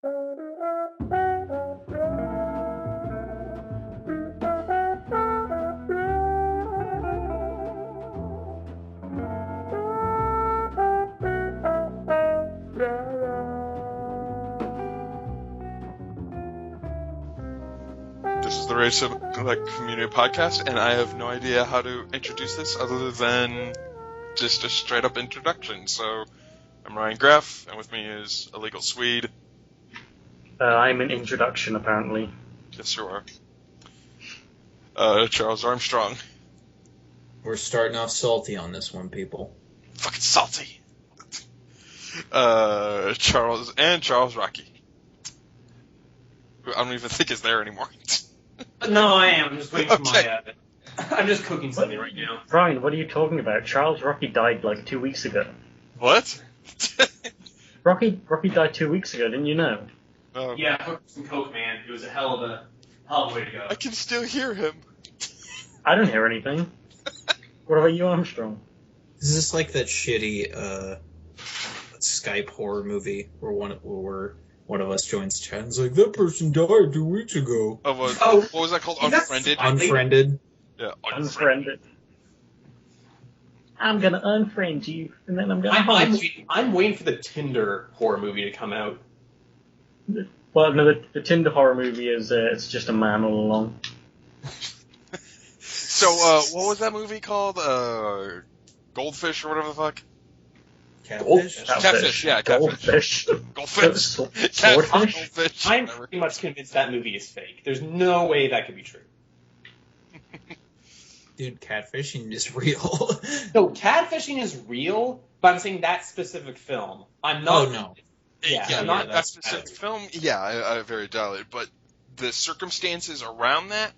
This is the Race of Community Podcast, and I have no idea how to introduce this other than just a straight up introduction. So, I'm Ryan Graff, and with me is Illegal Swede. I'm an introduction, apparently. Yes, you are. Charles Armstrong. We're starting off salty on this one, people. Fucking salty. Charles Rocci. Who I don't even think is there anymore. No, I am. I'm just waiting for Okay. I'm just cooking something right now. Ryan, what are you talking about? Charles Rocci died like 2 weeks ago. What? Rocky died 2 weeks ago, didn't you know? Yeah, I hooked some coke, man. It was a hell of a way to go. I can still hear him. I don't hear anything. What about you, Armstrong? Is this like that shitty Skype horror movie where one of us joins chat and is like, that person died 2 weeks ago? What was that called? Unfriended? Unfriended? Yeah, Unfriended. I'm gonna unfriend you, and then I'm gonna I'm waiting for the Tinder horror movie to come out. Well, no, the Tinder horror movie is it's just a man all along. So, what was that movie called? Goldfish or whatever the fuck? Catfish? Catfish, yeah, catfish. Goldfish. Goldfish. Swordfish? Goldfish. I'm whatever. pretty much convinced that movie is fake. There's no way that could be true. Dude, catfishing is real. No, catfishing is real, but I'm saying that specific film. I'm not. Oh, no. Yeah, Not that that's specific film. Yeah, I very doubt it. But the circumstances around that,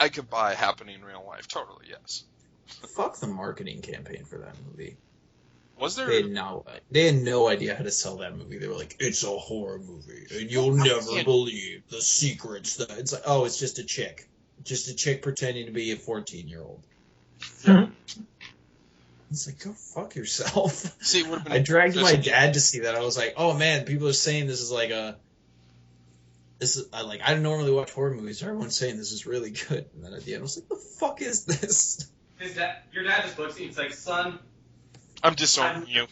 I could buy happening in real life. Totally, yes. Fuck the marketing campaign for that movie. Was there? They had no idea how to sell that movie. They were like, it's a horror movie, and you'll never believe the secrets that... It's like, oh, it's just a chick. Just a chick pretending to be a 14-year-old. It's like, go fuck yourself. See, it would have been I dragged my dad to see that. I was like, oh man, people are saying this is like a... I don't normally watch horror movies. Everyone's saying this is really good. And then at the end, I was like, the fuck is this? Your dad just looks at you and it's like, son... I'm disowning you.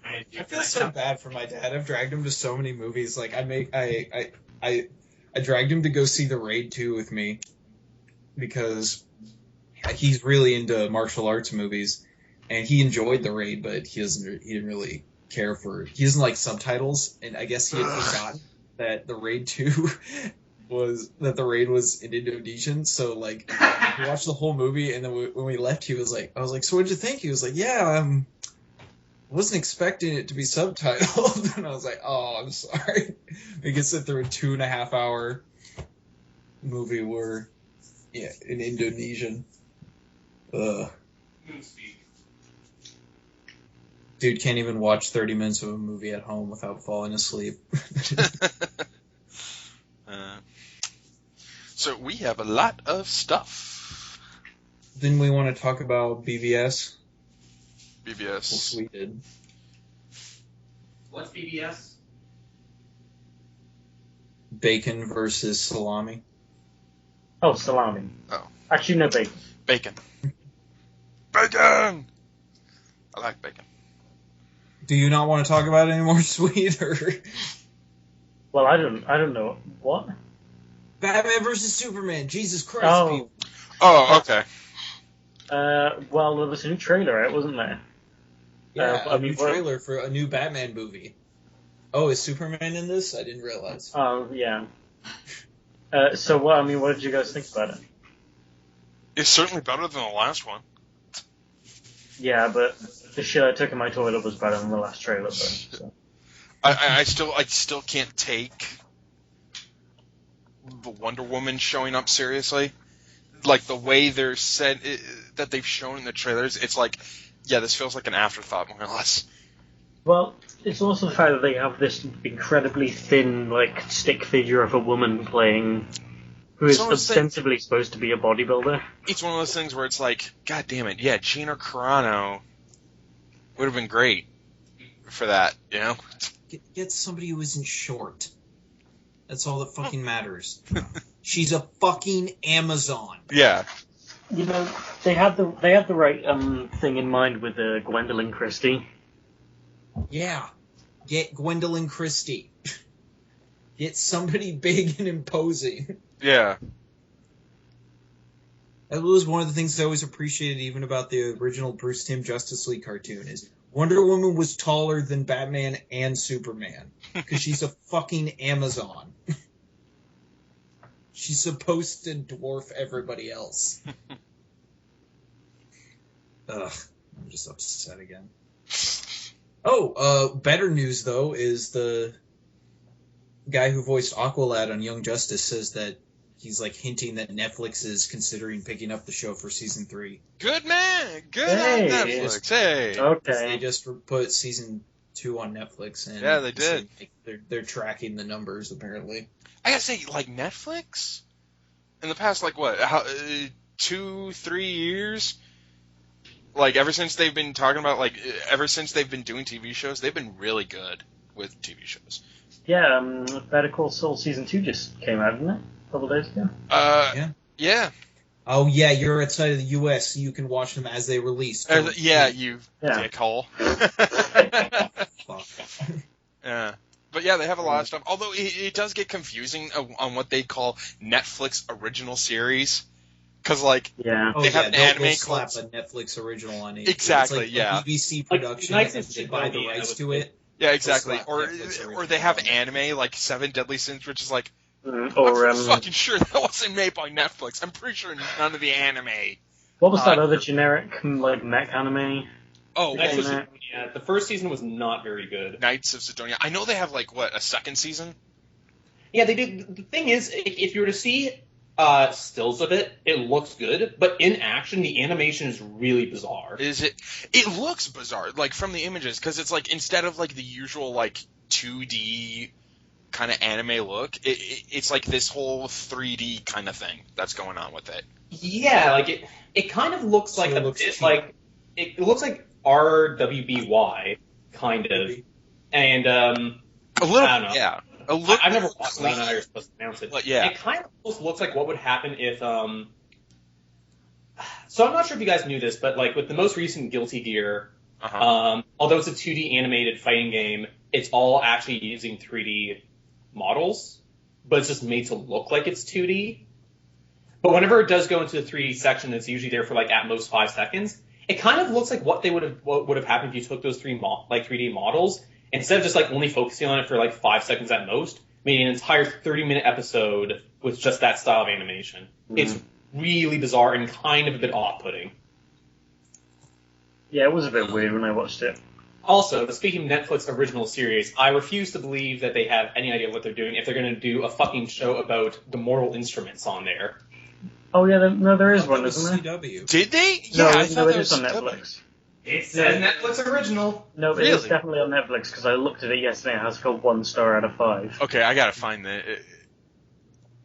I feel so bad for my dad. I've dragged him to so many movies. Like I dragged him to go see The Raid 2 with me because he's really into martial arts movies, and he enjoyed The Raid, but he didn't really care for. He doesn't like subtitles, and I guess he had forgotten that The Raid 2 was in Indonesian. So like, we watched the whole movie, and then when we left, I was like, so what'd you think? He was like, yeah, wasn't expecting it to be subtitled. And I was like, oh, I'm sorry. We could sit through a 2.5 hour movie in Indonesian. Dude can't even watch 30 minutes of a movie at home without falling asleep. So we have a lot of stuff. Didn't we want to talk about BBS? BBS. Well, Sweet did. What's BBS? Bacon versus salami. Oh, salami. Oh. Actually, no bacon. Bacon. Bacon! I like bacon. Do you not want to talk about it anymore, Sweet? Or... Well, I don't know. What? Batman versus Superman. Jesus Christ. Oh. Oh, okay. Well, there was a new trailer out, wasn't there? Yeah, a new trailer for a new Batman movie. Oh, is Superman in this? I didn't realize. Oh, yeah. So, what did you guys think about it? It's certainly better than the last one. Yeah, but the shit I took in my toilet was better than the last trailer. But, so. I still can't take the Wonder Woman showing up seriously. Like, the way they're said that they've shown in the trailers, it's like, yeah, this feels like an afterthought, more or less. Well, it's also the fact that they have this incredibly thin, like, stick figure of a woman playing, who is ostensibly supposed to be a bodybuilder. It's one of those things where it's like, God damn it, yeah, Gina Carano would have been great for that, you know? Get somebody who isn't short. That's all that fucking matters. She's a fucking Amazon. Yeah. You know, they had the right thing in mind with Gwendolyn Christie. Yeah. Get Gwendolyn Christie. Get somebody big and imposing. Yeah. That was one of the things I always appreciated even about the original Bruce Timm Justice League cartoon is Wonder Woman was taller than Batman and Superman. Because she's a fucking Amazon. She's supposed to dwarf everybody else. Ugh, I'm just upset again. Oh, better news, though, is the guy who voiced Aqualad on Young Justice says that he's, like, hinting that Netflix is considering picking up the show for Season 3. Good man! Good Hey. on Netflix! Hey! Okay. They just put Season 2 on Netflix, and Yeah, they did. They're tracking the numbers, apparently. I gotta say, like, Netflix? In the past, like, what, 2-3 years? Like, ever since they've been talking about, like, ever since they've been doing TV shows, they've been really good with TV shows. Yeah, Better Call Saul Season 2 just came out, didn't it? A couple days ago. Yeah. Oh, yeah, you're outside of the U.S., so you can watch them as they release. Yeah, you dickhole. Fuck. Yeah. But yeah, they have a lot of stuff. Although it does get confusing on what they call Netflix original series. Because, like, Yeah. Oh, They have yeah, an they'll anime slap called- a Netflix original on it. Exactly, it's like yeah. a BBC Like, production, Knights and of they buy the Sidonia, rights I to would it. yeah, exactly. slap Or Netflix or they have original on it. anime, like Seven Deadly Sins, which is like, I'm Or fucking sure that wasn't made by Netflix. I'm pretty sure none of the anime. what was that other generic like mech anime? Oh, Knights of Yeah. Sidonia, the first season was not very good. Knights of Sidonia. I know they have, like, what, a second season? Yeah, they did. The thing is, if you were to see stills of it, it looks good, but in action, the animation is really bizarre. Is it? It looks bizarre, like, from the images, because it's, like, instead of, like, the usual, like, 2D kind of anime look, it's, like, this whole 3D kind of thing that's going on with it. Yeah, like it kind of looks like So it a looks bit cheap. like it looks like RWBY kind of, and A little, I don't know. yeah. A little. I've never watched it. I don't know how you're supposed to pronounce it. But yeah. It kind of almost looks like what would happen if So I'm not sure if you guys knew this, but like with the most recent Guilty Gear, although it's a 2D animated fighting game, it's all actually using 3D models, but it's just made to look like it's 2D. But whenever it does go into the 3D section, it's usually there for like at most 5 seconds. It kind of looks like what would have happened if you took those 3D models, instead of just like only focusing on it for like 5 seconds at most, made an entire 30-minute episode with just that style of animation. It's really bizarre and kind of a bit off-putting. Yeah, it was a bit weird when I watched it. Also, speaking of Netflix original series, I refuse to believe that they have any idea what they're doing if they're going to do a fucking show about the Mortal Instruments on there. Oh yeah, there is That one, was isn't there? CW. Did they? No, Yeah, I thought it that is was on CW. Netflix. It says Netflix original. No, it is Really? definitely on Netflix because I looked at it yesterday. It has got 1 star out of 5. Okay, I gotta find the.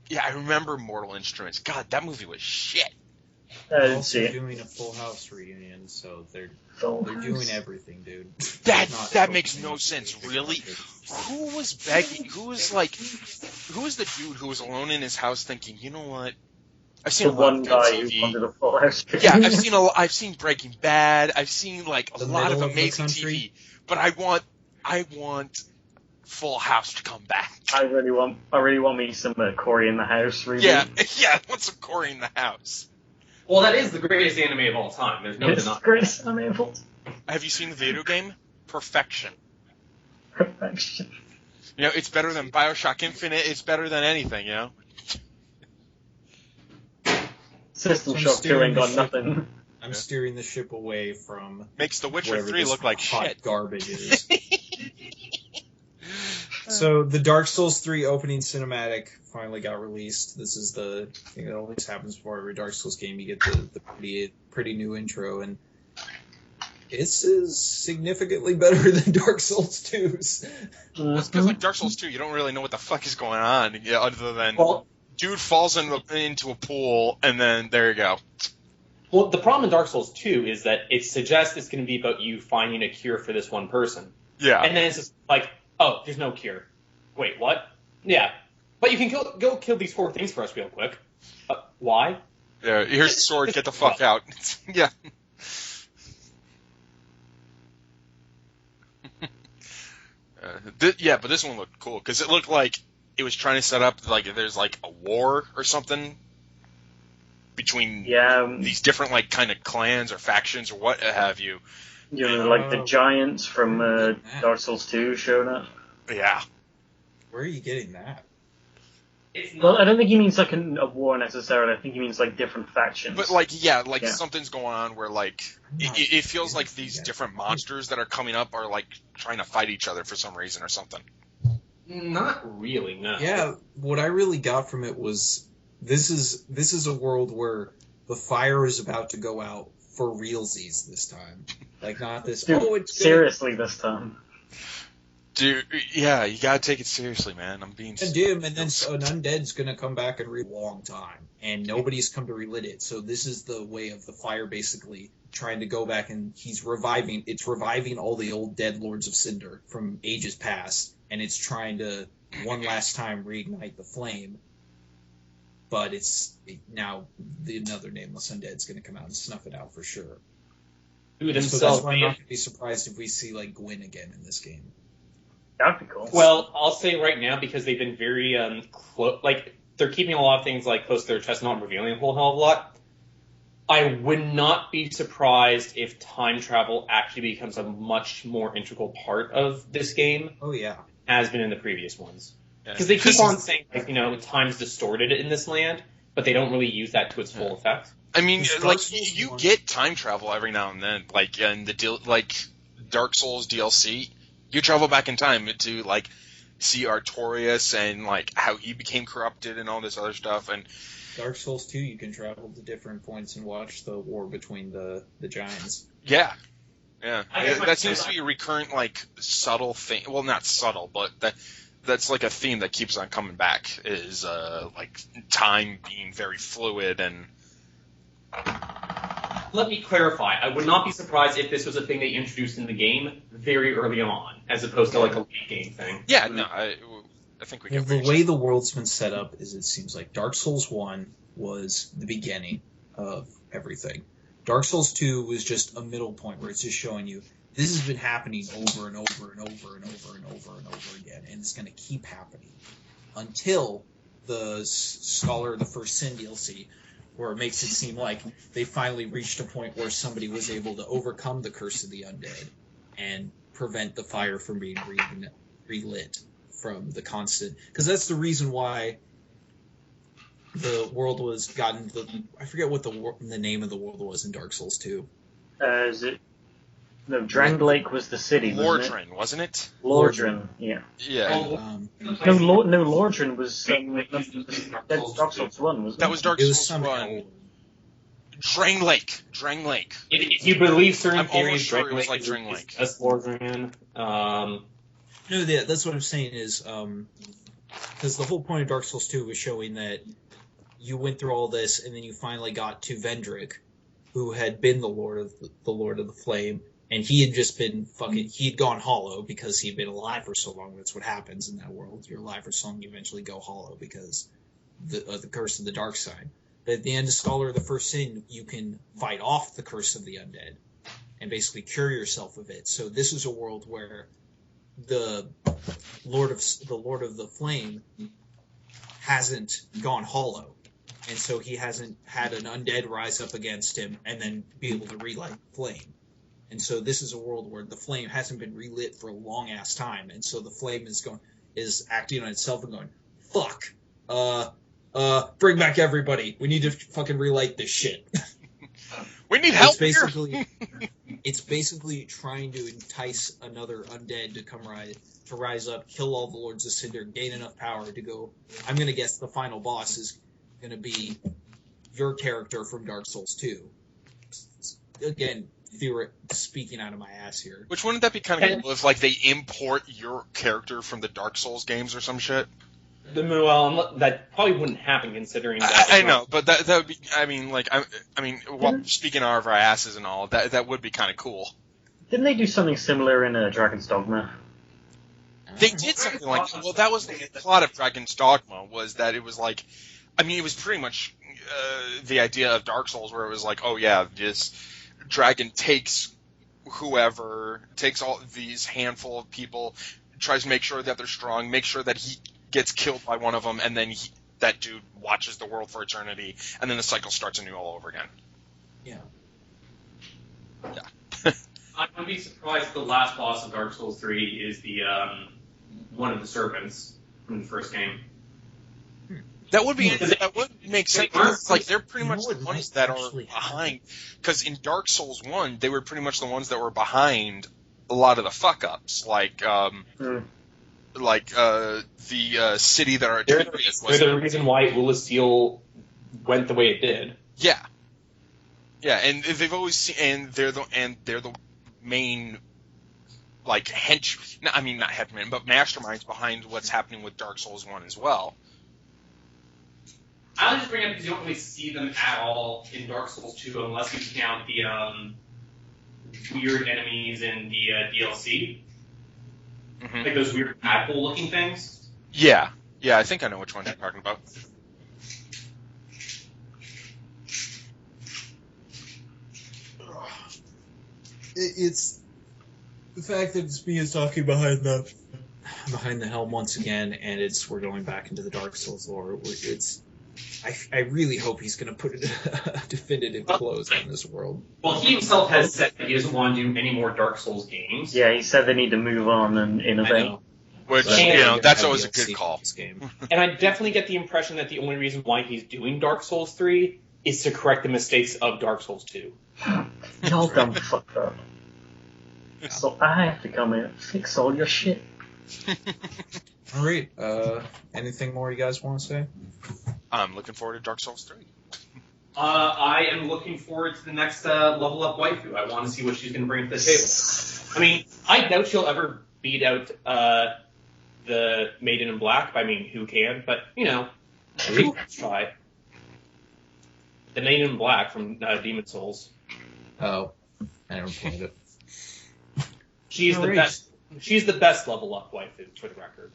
Yeah, I remember Mortal Instruments. God, that movie was shit. I They're didn't also see it. doing a Full House reunion, so they're Full doing House. everything, dude. That Not makes focusing no on sense. specific Really? projects. Who was begging? Who was the dude who was alone in his house thinking, you know what? I've seen The a lot one of good guy who TV. wanted a Full House. Yeah, I've seen Breaking Bad. I've seen like a The lot of middle of the amazing country. TV. But I want Full House to come back. I really want me some Cory in the House. Really. Yeah, I want some Cory in the House. Well, that is the greatest anime of all time. There's no It's denying. great. I'm able to Have you seen the video game? Perfection. perfection. You know, it's better than BioShock Infinite. It's better than anything, you know? System So I'm Shock 2 steering ain't the got ship. nothing. I'm steering the ship away from Makes The Witcher whatever 3 this look like hot shit. garbage is. So the Dark Souls 3 opening cinematic finally got released. This is the thing that always happens before every Dark Souls game. You get the pretty new intro, and this is significantly better than Dark Souls 2's. Well, it's because, like, Dark Souls 2, you don't really know what the fuck is going on, yeah, other than Well, dude falls into a pool, and then there you go. well, the problem in Dark Souls 2 is that it suggests it's going to be about you finding a cure for this one person. Yeah. And then it's just like, oh, there's no cure. Wait, what? Yeah. But you can go kill these 4 things for us real quick. Why? Yeah, here's the sword. Get the fuck out. Yeah. Yeah, but this one looked cool because it looked like it was trying to set up like there's like a war or something between these different like kind of clans or factions or what have you. You know, like the giants from Dark Souls 2 showed up. Yeah. Where are you getting that? Well, I don't think he means like a war necessarily. I think he means like different factions. But like, something's going on where like it feels like these different monsters that are coming up are like trying to fight each other for some reason or something. Not really, no. Yeah, what I really got from it was this is a world where the fire is about to go out for realsies this time. Like not this. Dude, seriously this time. Dude, yeah, you gotta take it seriously, man. I'm being. And then an undead's gonna come back and read a long time, and nobody's come to relit it. So this is the way of the fire, basically trying to go back, and it's reviving all the old dead lords of Cinder from ages past, and it's trying to one last time reignite the flame. But now another nameless undead's gonna come out and snuff it out for sure. Who So themselves? that's why I'm not gonna be surprised if we see like Gwyn again in this game. That'd be cool. Well, I'll say right now, because they've been very they're keeping a lot of things like close to their chest, not revealing a whole hell of a lot. I would not be surprised if time travel actually becomes a much more integral part of this game. Oh yeah, has been in the previous ones. Because they keep on saying time's distorted in this land, but they don't really use that to its full effect. I mean, like you get time travel every now and then, like in the Dark Souls DLC. You travel back in time to like see Artorias and like how he became corrupted and all this other stuff. And Dark Souls 2, you can travel to different points and watch the war between the giants. Yeah. That seems to be a recurrent like subtle thing. Well, not subtle, but that's like a theme that keeps on coming back. Is like time being very fluid and. Let me clarify. I would not be surprised if this was a thing they introduced in the game very early on, as opposed to like a late game thing. Yeah, no, I think we can. The way the world's been set up is it seems like Dark Souls 1 was the beginning of everything. Dark Souls 2 was just a middle point where it's just showing you this has been happening over and over and over and over and over and over again, and it's going to keep happening until the Scholar of the First Sin DLC, where it makes it seem like they finally reached a point where somebody was able to overcome the curse of the undead and prevent the fire from being relit from the constant. Because that's the reason why the world was gotten. I forget what the name of the world was in Dark Souls 2. Is it? No, Dranglake was the city. Lordran, wasn't it? Lordran, yeah. Yeah. No, Lordran was Dark Souls 1, wasn't it? That was Dark Souls 1. Dranglake. If you believe certain I'm theories, almost sure it was like Dranglake. That's Lordran. No, that's what I'm saying is, because the whole point of Dark Souls 2 was showing that you went through all this and then you finally got to Vendrick, who had been the Lord of the Flame, and he had just been he'd gone hollow because he'd been alive for so long. That's what happens in that world. You're alive for so long, you eventually go hollow because of the curse of the dark side. But at the end of Scholar of the First Sin, you can fight off the curse of the undead and basically cure yourself of it. So this is a world where the Lord of the Flame hasn't gone hollow, and so he hasn't had an undead rise up against him and then be able to relight the flame. And so this is a world where the flame hasn't been relit for a long ass time, and so the flame is acting on itself and going, fuck, bring back everybody. We need to fucking relight this shit. We need help It's basically trying to entice another undead to rise up, kill all the Lords of Cinder, gain enough power to go. I'm gonna guess the final boss is gonna be your character from Dark Souls 2. Again, speaking out of my ass here. Which wouldn't that be kind of cool if like they import your character from the Dark Souls games or some shit? Well, that probably wouldn't happen considering that. I know, but that would be. I mean, speaking of our asses and all, that would be kind of cool. Didn't they do something similar in Dragon's Dogma? They did something like that. Well, that was the plot of Dragon's Dogma, was that it was like, I mean, it was pretty much the idea of Dark Souls, where it was like, oh yeah, this dragon takes whoever, takes all these handful of people, tries to make sure that they're strong, make sure that he gets killed by one of them, and then that dude watches the world for eternity, and then the cycle starts anew all over again. Yeah. Yeah. I wouldn't be surprised if the last boss of Dark Souls 3 is the one of the serpents from the first game. That would make sense. Because, like, they're pretty much the ones that are behind. Because in Dark Souls 1, they were pretty much the ones that were behind a lot of the fuck ups, like the city that Artorias was. They're the reason why Ulysseal went the way it did. Yeah. Yeah, and they've always seen, and they're the main, like, not henchmen, but masterminds behind what's happening with Dark Souls 1 as well. I'll just bring it up because you don't really see them at all in Dark Souls 2 unless you count the weird enemies in the DLC. Mm-hmm. Like those weird tadpole-looking things. Yeah. Yeah, I think I know which one you're talking about. It's the fact that it's me is talking behind the helm once again, and we're going back into the Dark Souls lore. I really hope he's going to put a definitive close on this world. Well, he himself has said that he doesn't want to do any more Dark Souls games. Yeah, he said they need to move on and innovate. Which, that's always a good call. And I definitely get the impression that the only reason why he's doing Dark Souls 3 is to correct the mistakes of Dark Souls 2. Y'all done fucked up. Yeah. So I have to come in and fix all your shit. Alright, anything more you guys want to say? I'm looking forward to Dark Souls 3. I am looking forward to the next level up waifu. I want to see what she's going to bring to the table. I mean, I doubt she'll ever beat out the Maiden in Black. I mean, who can? But, let's try. The Maiden in Black from Demon Souls. Oh, I never played it. She's the best. She's the best level up waifu, for the record.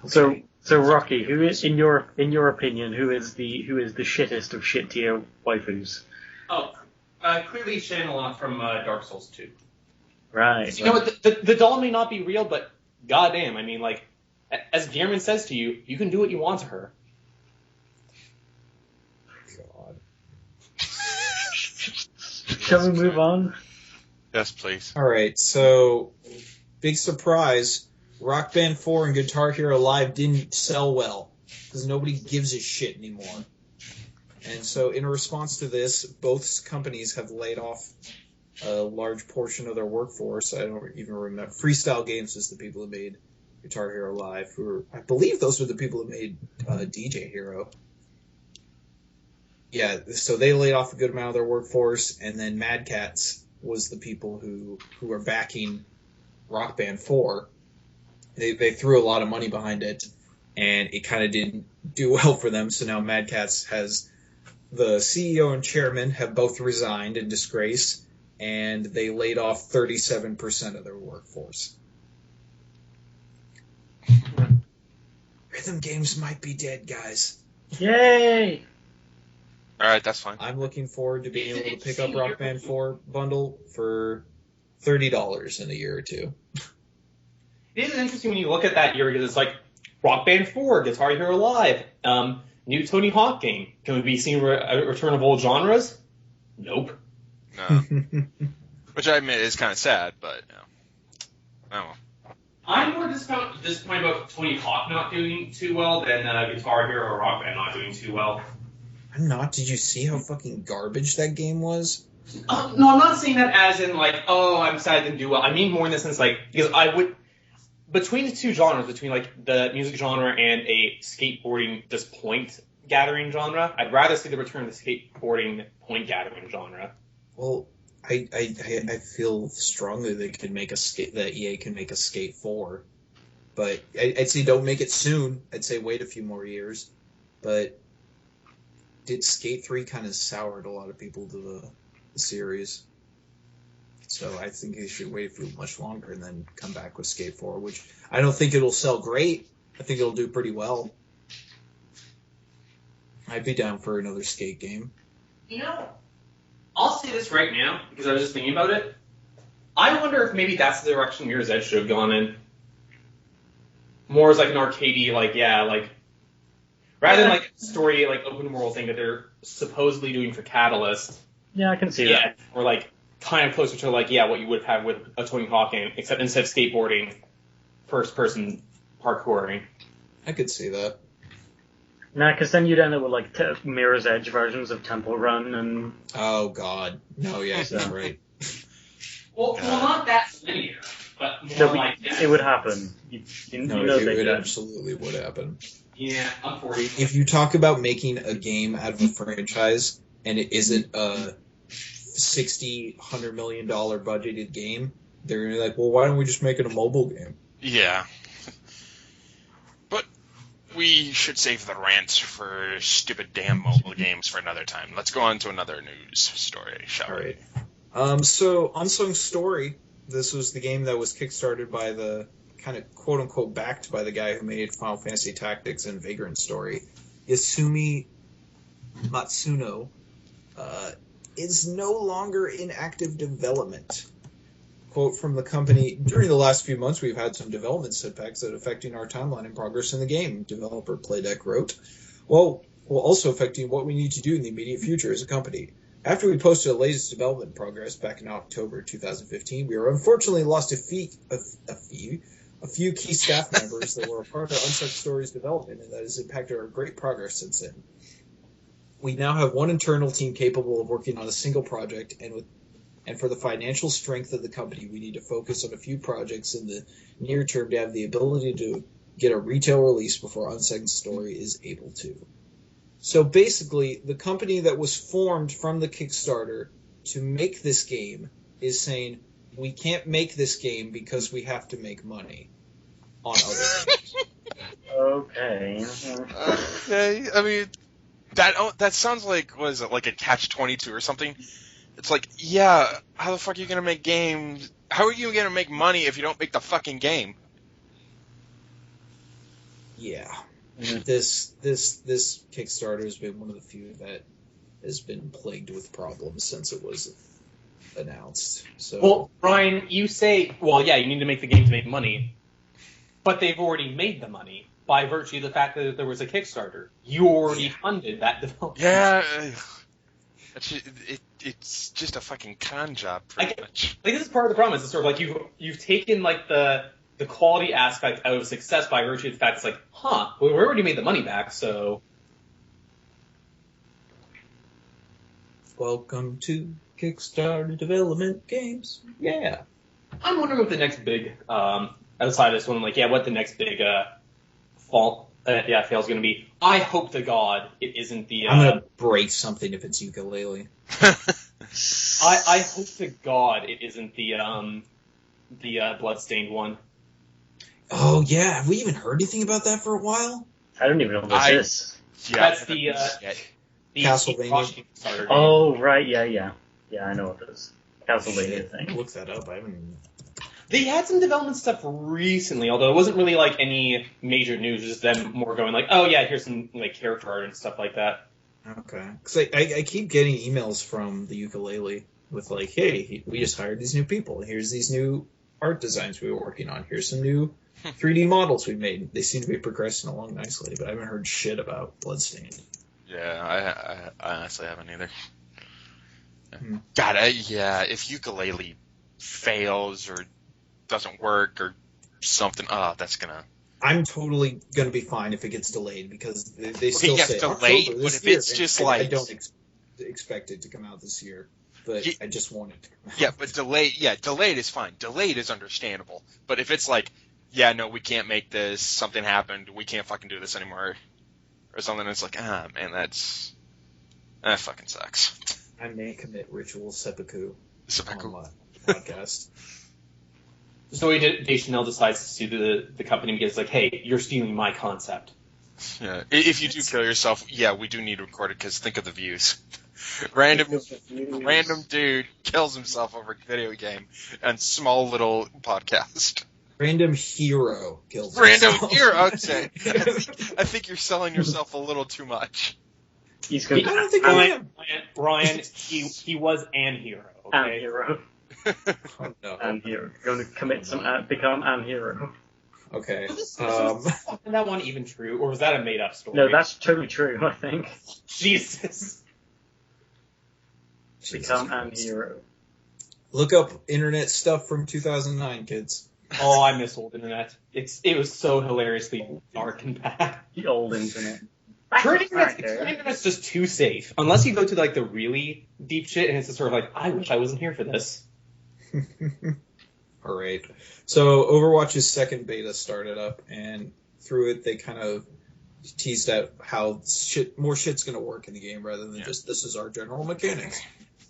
Okay. So Rocky, who is in your opinion, who is the shittest of shit tier waifus? Oh, clearly Shanalon from Dark Souls 2. Right. You know what? The doll may not be real, but goddamn, I mean, like, as Gearman says to you, you can do what you want to her. God. Shall we move on? Yes, please. All right, so big surprise. Rock Band 4 and Guitar Hero Live didn't sell well because nobody gives a shit anymore. And so in response to this, both companies have laid off a large portion of their workforce. I don't even remember. Freestyle Games is the people who made Guitar Hero Live. I believe those were the people who made DJ Hero. Yeah, so they laid off a good amount of their workforce, and then Mad Catz was the people who are backing Rock Band 4. They threw a lot of money behind it, and it kind of didn't do well for them. So now Mad Catz has the CEO and chairman have both resigned in disgrace, and they laid off 37% of their workforce. Rhythm games might be dead, guys. Yay! All right, that's fine. I'm looking forward to being able to pick up Rock Band 4 bundle for $30 in a year or two. It is interesting when you look at that year because it's like Rock Band 4, Guitar Hero Live, new Tony Hawk game. Can we be seeing a return of old genres? Nope. No. Which I admit is kind of sad, but oh. I'm more disappointed about Tony Hawk not doing too well than Guitar Hero or Rock Band not doing too well. I'm not. Did you see how fucking garbage that game was? No, I'm not saying that as in like, oh, I'm sad it didn't do well. I mean more in the sense like, because I would, between the two genres, between like the music genre and a skateboarding just point gathering genre, I'd rather see the return of the skateboarding point gathering genre. Well, I feel strongly they could make that EA can make a Skate 4, but I'd say don't make it soon. I'd say wait a few more years, but Skate 3 kind of soured a lot of people to the series. So I think they should wait for much longer and then come back with Skate 4, which I don't think it'll sell great. I think it'll do pretty well. I'd be down for another Skate game. You know, I'll say this right now because I was just thinking about it. I wonder if maybe that's the direction Mirror's Edge should have gone in. More as like an arcadey, rather than like a story, like open world thing that they're supposedly doing for Catalyst. Yeah, I can see that. Or like kind of closer to like what you would have with a Tony Hawk game, except instead of skateboarding, first person parkouring. I could see that. Nah, because then you'd end up with like Mirror's Edge versions of Temple Run and. Oh God, no, yeah, that's right. Well, not that linear, but more like that. It would happen. You know it absolutely would happen. Yeah, I'm 40. If you talk about making a game out of a franchise and it isn't a $100 million budgeted game, they're gonna be like, well, why don't we just make it a mobile game? Yeah. But we should save the rants for stupid damn mobile games for another time. Let's go on to another news story, shall we? All right. So, Unsung Story, this was the game that was kickstarted by the kind of quote-unquote backed by the guy who made Final Fantasy Tactics and Vagrant Story. Yasumi Matsuno is no longer in active development. Quote from the company, during the last few months we've had some development setbacks that are affecting our timeline and progress in the game, developer Playdeck wrote. Well, also affecting what we need to do in the immediate future as a company. After we posted the latest development progress back in October 2015, we were unfortunately lost a few key staff members that were a part of Unsung Story's development, and that has impacted our great progress since then. We now have one internal team capable of working on a single project, and for the financial strength of the company, we need to focus on a few projects in the near term to have the ability to get a retail release before Unsung Story is able to. So basically, the company that was formed from the Kickstarter to make this game is saying, we can't make this game because we have to make money on other games. Okay. Okay, I mean, that sounds like, what is it, like a catch-22 or something? It's like, yeah, how the fuck are you gonna make games? How are you gonna make money if you don't make the fucking game? Yeah. This Kickstarter has been one of the few that has been plagued with problems since it was announced. So, well, Brian, you say, well, yeah, you need to make the game to make money, but they've already made the money by virtue of the fact that there was a Kickstarter. You already funded that development. Yeah, it's just a fucking con job, pretty much. Like, this is part of the problem. It's sort of like you've taken like the quality aspect out of success by virtue of the fact it's like, well, we already made the money back, so. Welcome to Kickstarter development games. Yeah. I'm wondering what the next big, outside of this one, what the next big fail's going to be. I hope to God it isn't the. I'm gonna break something if it's ukulele. I hope to God it isn't the Bloodstained one. Oh yeah, have we even heard anything about that for a while? I don't even know what this is. Yeah, that's the Castlevania. Oh right, yeah, I know what it is. Castlevania thing. Look that up. I haven't. They had some development stuff recently, although it wasn't really like any major news. Just them more going like, oh yeah, here's some like character art and stuff like that. Okay, because I keep getting emails from the ukulele with like, hey, we just hired these new people. Here's these new art designs we were working on. Here's some new 3D models we made. They seem to be progressing along nicely, but I haven't heard shit about Bloodstained. Yeah, I honestly haven't either. God, if ukulele fails or doesn't work or something, that's gonna. I'm totally gonna be fine if it gets delayed because they still say delayed. October But this if year, it's just I don't expect it to come out this year. But I just want it to come out. Yeah, but delayed is fine. Delayed is understandable. But if it's like, yeah, no, we can't make this, something happened, we can't fucking do this anymore, or something, it's like, man, that fucking sucks. I may commit ritual seppuku on my podcast. Zoe Deschanel decides to sue the company because it's like, hey, you're stealing my concept. Yeah, if you do kill yourself, yeah, we do need to record it because think of the views. Random dude kills himself over a video game and small little podcast. Random hero kills Random himself. hero, I'd say. I think you're selling yourself a little too much. He's going I don't think I am. Ryan, he was an hero. Okay? An hero. Oh, no. An hero. Going to commit become an hero. Okay. Is that one even true, or was that a made-up story? No, that's totally true, I think. Jesus. Become an hero. Look up internet stuff from 2009, kids. Oh, I miss old internet. It was so hilariously dark and bad. The old internet. Current internet's just too safe. Unless you go to like the really deep shit, and it's just sort of like, I wish I wasn't here for this. All right. So Overwatch's second beta started up, and through it they kind of teased out how more shit's going to work in the game rather than just this is our general mechanics.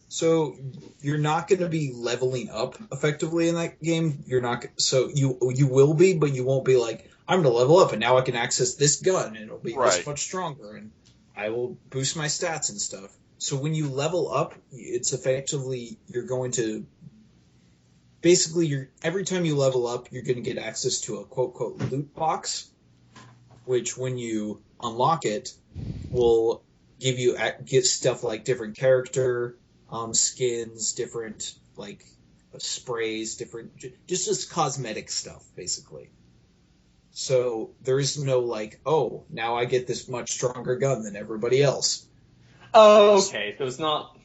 So you're not going to be leveling up effectively in that game. You're not. So you will be, but you won't be like, I'm going to level up and now I can access this gun and it'll be this much stronger and I will boost my stats and stuff. So when you level up, it's effectively you're going to basically every time you level up, you're going to get access to a quote loot box, which when you unlock it will give you get stuff like different character skins, different like sprays, different just cosmetic stuff basically. So there is no like, oh, now I get this much stronger gun than everybody else. Oh, okay. So it's not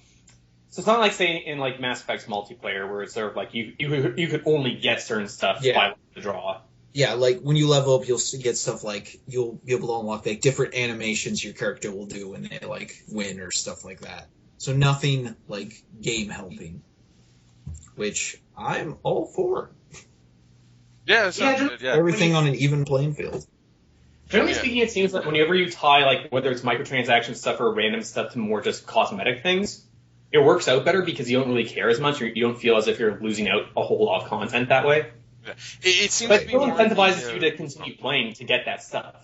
like saying in like Mass Effect's multiplayer where it's sort of like you could only get certain stuff by the draw. Yeah, like when you level up, you'll get stuff like you'll be able to unlock like different animations your character will do when they like win or stuff like that. So nothing like game helping, which I'm all for. Yeah, it sounds good. Yeah, everything on an even playing field. Generally speaking, it seems like whenever you tie like whether it's microtransaction stuff or random stuff to more just cosmetic things, it works out better because you don't really care as much. Or you don't feel as if you're losing out a whole lot of content that way. Yeah. It seems but to be still more incentivizes you to continue playing to get that stuff.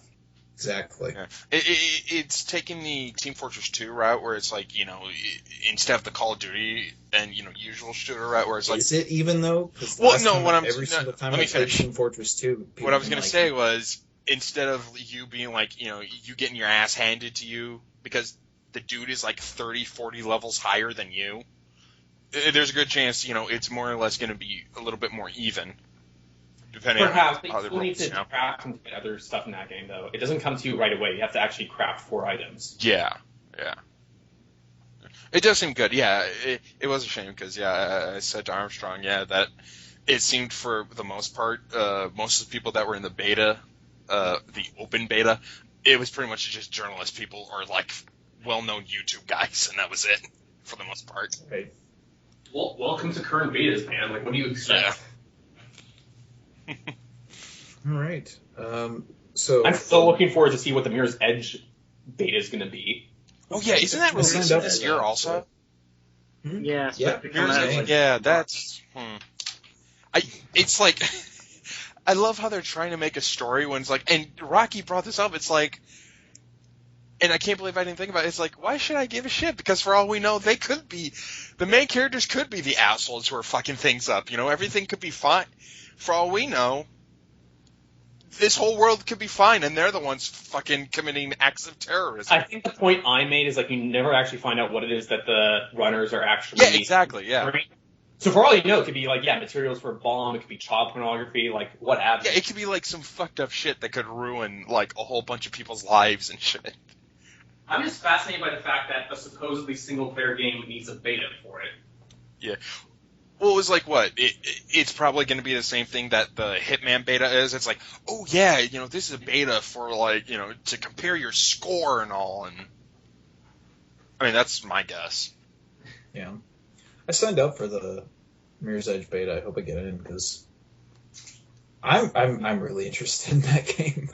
Exactly. Yeah. It's taking the Team Fortress 2 route where it's like, instead of the Call of Duty and, usual shooter route where it's like... Is it even, though? Every single time I play Team Fortress 2... What I was going to say was, instead of you being like, you getting your ass handed to you because the dude is like 30, 40 levels higher than you, there's a good chance, it's more or less going to be a little bit more even. Depending Perhaps, on how but you need to craft and get other stuff in that game, though. It doesn't come to you right away. You have to actually craft 4 items. Yeah. It does seem good. Yeah, it was a shame because, I said to Armstrong, that it seemed for the most part, most of the people that were in the beta, the open beta, it was pretty much just journalist people or, like, well-known YouTube guys, and that was it for the most part. Right. Well, welcome to current betas, man. Like, what do you expect? Yeah. All right. So I'm still looking forward to see what the Mirror's Edge beta is going to be. Oh yeah, isn't that releasing this year also? Yeah. That's. It's like, I love how they're trying to make a story when it's like, and Rocci brought this up. It's like, and I can't believe I didn't think about it. It's like, why should I give a shit? Because for all we know, they could be, the main characters could be the assholes who are fucking things up. Everything could be fine. For all we know, this whole world could be fine, and they're the ones fucking committing acts of terrorism. I think the point I made is, like, you never actually find out what it is that the runners are actually... Yeah, exactly, yeah. So for all you know, it could be, like, materials for a bomb, it could be child pornography, like, what have you. Yeah, it could be, like, some fucked up shit that could ruin, like, a whole bunch of people's lives and shit. I'm just fascinated by the fact that a supposedly single-player game needs a beta for it. Yeah. Well, it was like, what? It's probably going to be the same thing that the Hitman beta is. It's like, oh, yeah, this is a beta for, like, to compare your score and all. And I mean, that's my guess. Yeah. I signed up for the Mirror's Edge beta. I hope I get it in because I'm really interested in that game.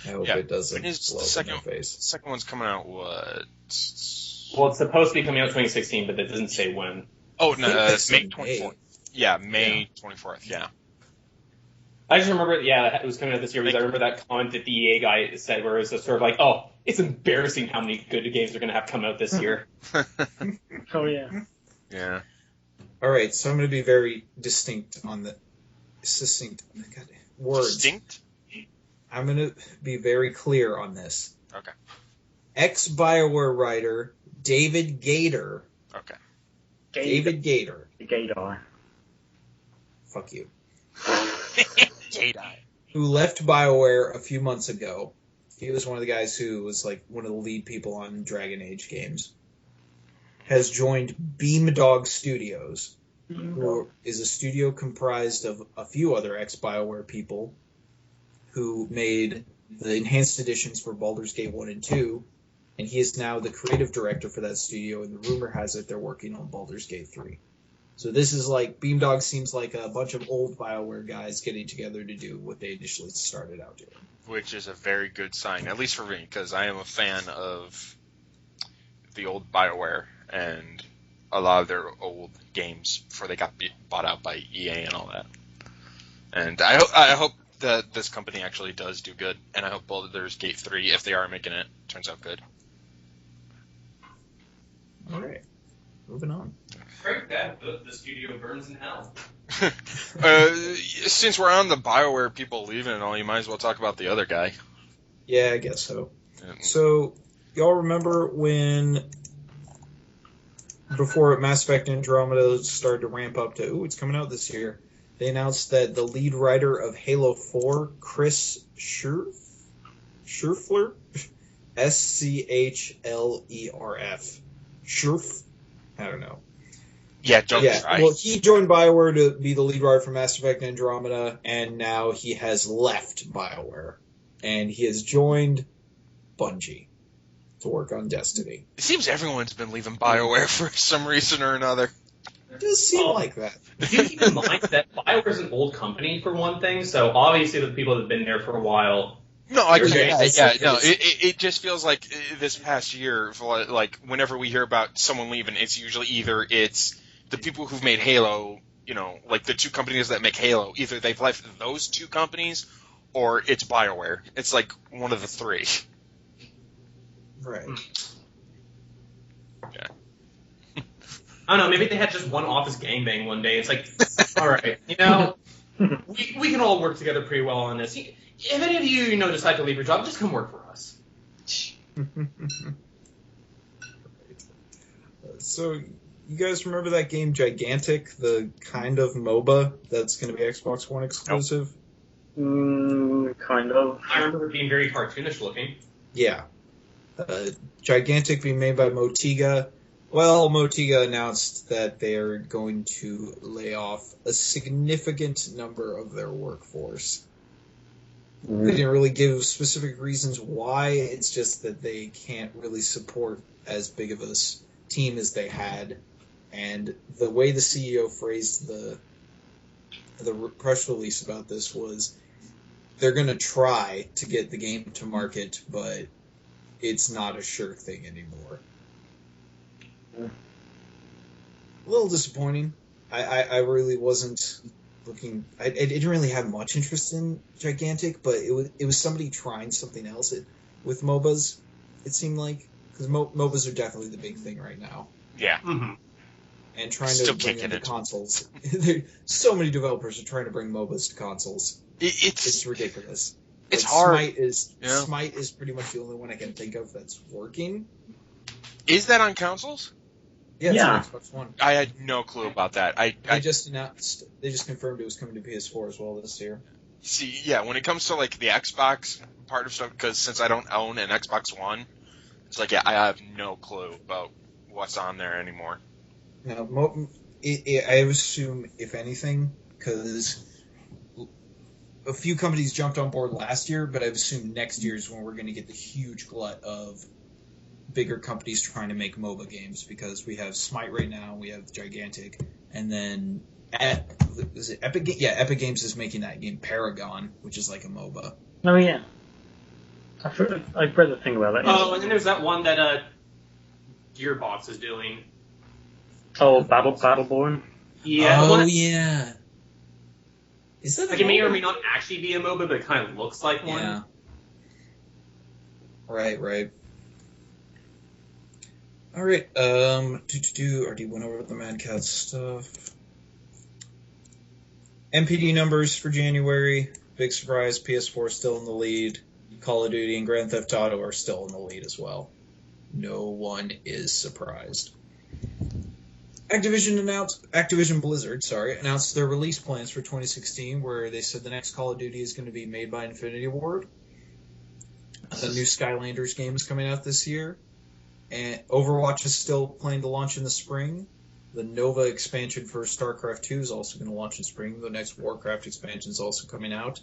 I hope it doesn't blow up in my face. The second one's coming out, what? Well, it's supposed to be coming out 2016, but it doesn't say when. Oh, no, May 24th. Yeah, May 24th, yeah. I just remember, it was coming out this year because I remember that comment that the EA guy said where it was just sort of like, oh, it's embarrassing how many good games are going to have come out this year. Oh, yeah. Yeah. All right, so I'm going to be very succinct on the words. Distinct? I'm going to be very clear on this. Okay. Ex-BioWare writer David Gator. Okay. David Gator. Gator. Fuck you. Gator. Who left BioWare a few months ago. He was one of the guys who was like one of the lead people on Dragon Age games. Has joined Beamdog Studios, who is a studio comprised of a few other ex-BioWare people who made the enhanced editions for Baldur's Gate 1 and 2, and he is now the creative director for that studio, and the rumor has it they're working on Baldur's Gate 3. So this is like, Beamdog seems like a bunch of old BioWare guys getting together to do what they initially started out doing. Which is a very good sign, at least for me, because I am a fan of the old BioWare and a lot of their old games before they got bought out by EA and all that. And I hope that this company actually does do good, and I hope Baldur's Gate 3, if they are making it, turns out good. All right, moving on. Break that, the studio burns in hell. Since we're on the BioWare people leaving and all, you might as well talk about the other guy. Yeah, I guess so. So, y'all remember when, before Mass Effect Andromeda started to ramp up to, it's coming out this year, they announced that the lead writer of Halo 4, Chris Schurfler? S-C-H-L-E-R-F. Schurf? I don't know. Yeah, don't try. Well, he joined BioWare to be the lead writer for Mass Effect Andromeda, and now he has left BioWare. And he has joined Bungie to work on Destiny. It seems everyone's been leaving BioWare for some reason or another. It does seem like that. Do keep in mind that BioWare is an old company, for one thing, so obviously the people that have been there for a while... No, I get it. Yeah, no, it just feels like this past year, like, whenever we hear about someone leaving, it's usually either it's the people who've made Halo, you know, like the two companies that make Halo, either they've left those two companies, or it's BioWare. It's like one of the three. Right. Yeah. I don't know, maybe they had just one office gangbang one day. It's like, alright, you know, we can all work together pretty well on this. If any of you, decide to leave your job, just come work for us. So, you guys remember that game Gigantic, the kind of MOBA that's going to be Xbox One exclusive? Kind of. I remember it being very cartoonish looking. Yeah. Gigantic being made by Motiga. Well, Motiga announced that they are going to lay off a significant number of their workforce. They didn't really give specific reasons why. It's just that they can't really support as big of a team as they had. And the way the CEO phrased the press release about this was they're going to try to get the game to market, but it's not a sure thing anymore. A little disappointing. I really wasn't looking. I didn't really have much interest in Gigantic, but it was somebody trying something else with MOBAs. It seemed like, because MOBAs are definitely the big thing right now. Yeah. Mm-hmm. And trying to bring them to consoles. So many developers are trying to bring MOBAs to consoles. It's ridiculous. It's hard. Smite is pretty much the only one I can think of that's working. Is that on consoles? Yeah, it's on Xbox One. I had no clue about that. They just confirmed it was coming to PS4 as well this year. See, yeah, when it comes to like the Xbox part of stuff, because since I don't own an Xbox One, it's like, yeah, I have no clue about what's on there anymore. No, I assume, if anything, because a few companies jumped on board last year, but I assume next year is when we're going to get the huge glut of bigger companies trying to make MOBA games, because we have Smite right now, we have Gigantic, and then is it Epic? Yeah, Epic Games is making that game Paragon, which is like a MOBA. Oh yeah, I've read the thing about it. Oh, and then there's that one that Gearbox is doing. Oh, Battleborn. Yeah. Oh yeah. Is that like, it may or may not actually be a MOBA, but it kind of looks like one. Yeah. Right. All right. Already went over the Mad Cat stuff. MPD numbers for January. Big surprise. PS4 still in the lead. Call of Duty and Grand Theft Auto are still in the lead as well. No one is surprised. Activision Blizzard, announced their release plans for 2016, where they said the next Call of Duty is going to be made by Infinity Ward. The new Skylanders game is coming out this year. And Overwatch is still planning to launch in the spring. The Nova expansion for StarCraft 2 is also going to launch in spring. The next Warcraft expansion is also coming out.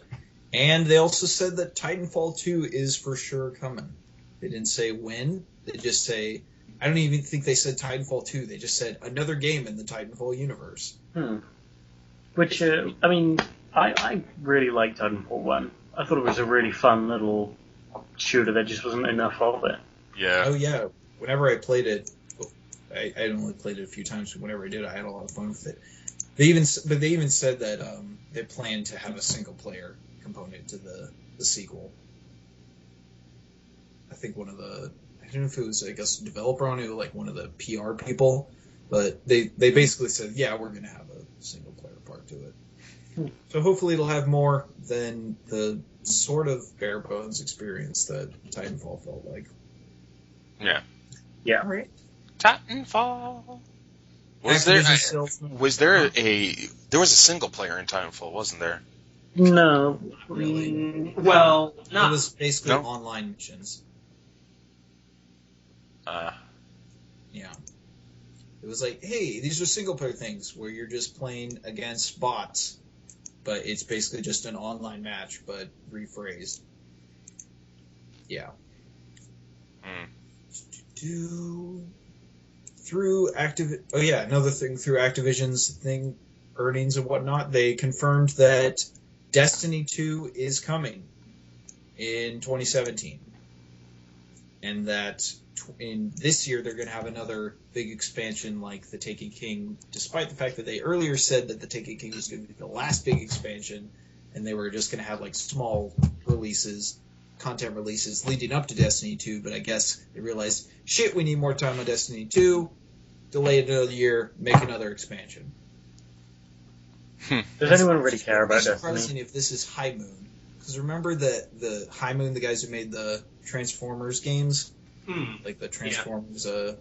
And they also said that Titanfall 2 is for sure coming. They didn't say when. They just say... I don't even think they said Titanfall 2. They just said another game in the Titanfall universe. Which, I really liked Titanfall 1. I thought it was a really fun little shooter. There just wasn't enough of it. Yeah. Oh, yeah. Whenever I played it, I only played it a few times, but whenever I did, I had a lot of fun with it. They even said that they plan to have a single-player component to the sequel. I think I don't know if it was, developer on it, or like one of the PR people, but they basically said, yeah, we're going to have a single-player part to it. So hopefully it'll have more than the sort of bare-bones experience that Titanfall felt like. Yeah. Yeah. All right. Titanfall. There was a single player in Titanfall, wasn't there? No. Really? Well, It not... was basically online missions. Yeah. It was like, hey, these are single-player things where you're just playing against bots, but it's basically just an online match, but rephrased. Yeah. Another thing through Activision's earnings and whatnot, they confirmed that Destiny 2 is coming in 2017. And that in this year they're going to have another big expansion like the Taken King, despite the fact that they earlier said that the Taken King was going to be the last big expansion, and they were just going to have like small content releases leading up to Destiny 2, but I guess they realized, shit, we need more time on Destiny 2, delay it another year, make another expansion. Does anyone really care about Destiny? It's surprising Destiny? if this is High Moon. Because remember that the High Moon, the guys who made the Transformers games? Like the Transformers, I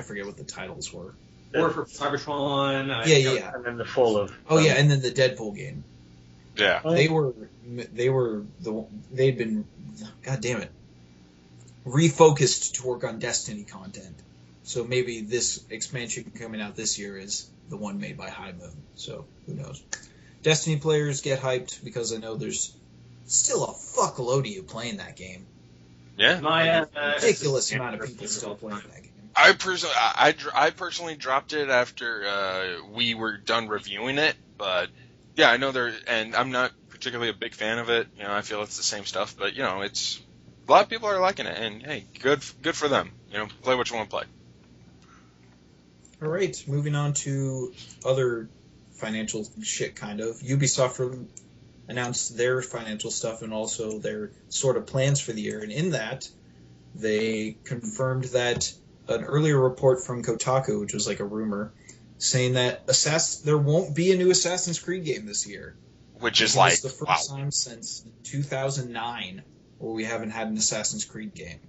forget what the titles were. War for Cybertron. Yeah. And then the fall of... and then the Deadpool game. Yeah. They'd been, god damn it, refocused to work on Destiny content. So maybe this expansion coming out this year is the one made by High Moon. So who knows? Destiny players get hyped because I know there's still a fuckload of you playing that game. Yeah. Ridiculous amount of people still playing that game. I personally dropped it after we were done reviewing it, but yeah, I know and I'm not particularly a big fan of it. I feel it's the same stuff, but it's a lot of people are liking it, and hey, good for them. Play what you want to play. All right, moving on to other financial shit, kind of. Ubisoft announced their financial stuff and also their sort of plans for the year, and in that, they confirmed that an earlier report from Kotaku, which was like a rumor, saying that there won't be a new Assassin's Creed game this year. Which is like, the first time since 2009 where we haven't had an Assassin's Creed game.